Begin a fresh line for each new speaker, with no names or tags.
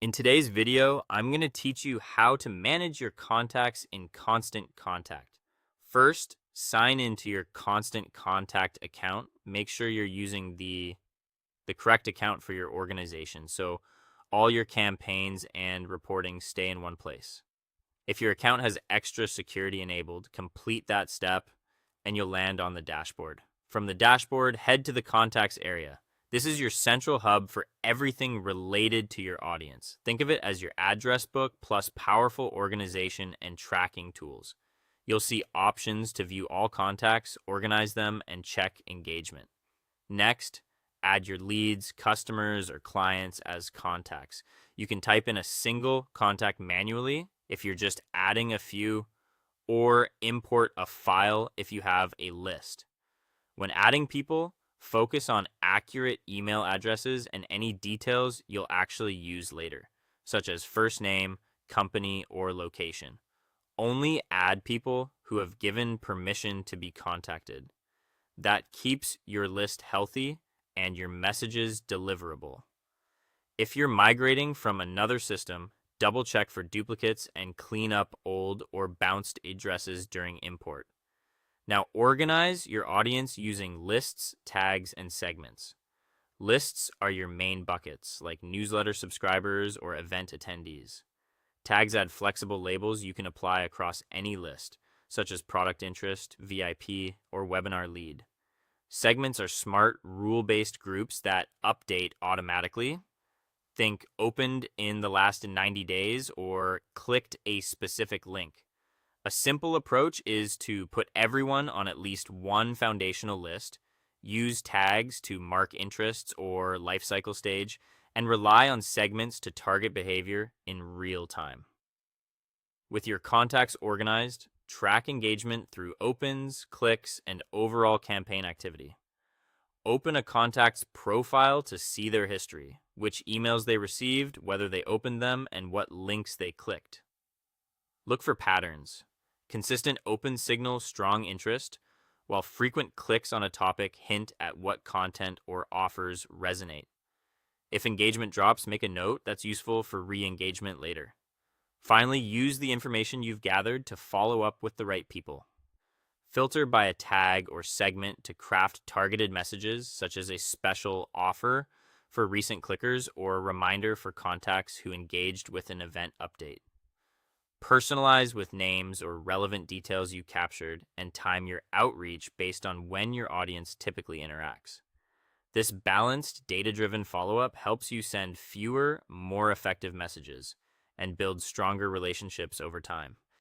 In today's video, I'm going to teach you how to manage your contacts in Constant Contact. First, sign into your Constant Contact account. Make sure you're using the correct account for your organization so all your campaigns and reporting stay in one place. If your account has extra security enabled, complete that step and you'll land on the dashboard. From the dashboard, head to the contacts area. This is your central hub for everything related to your audience. Think of it as your address book plus powerful organization and tracking tools. You'll see options to view all contacts, organize them, and check engagement. Next, add your leads, customers, or clients as contacts. You can type in a single contact manually if you're just adding a few, or import a file if you have a list. When adding people, focus on accurate email addresses and any details you'll actually use later, such as first name, company, or location. Only add people who have given permission to be contacted. That keeps your list healthy and your messages deliverable. If you're migrating from another system, double check for duplicates and clean up old or bounced addresses during import. Now organize your audience using lists, tags, and segments. Lists are your main buckets, like newsletter subscribers or event attendees. Tags add flexible labels you can apply across any list, such as product interest, VIP, or webinar lead. Segments are smart, rule-based groups that update automatically. Think opened in the last 90 days or clicked a specific link. A simple approach is to put everyone on at least one foundational list, use tags to mark interests or lifecycle stage, and rely on segments to target behavior in real time. With your contacts organized, track engagement through opens, clicks, and overall campaign activity. Open a contact's profile to see their history, which emails they received, whether they opened them, and what links they clicked. Look for patterns. Consistent open signals strong interest, while frequent clicks on a topic hint at what content or offers resonate. If engagement drops, make a note that's useful for re-engagement later. Finally, use the information you've gathered to follow up with the right people. Filter by a tag or segment to craft targeted messages, such as a special offer for recent clickers or a reminder for contacts who engaged with an event update. Personalize with names or relevant details you captured and time your outreach based on when your audience typically interacts. This balanced, data-driven follow-up helps you send fewer, more effective messages and build stronger relationships over time.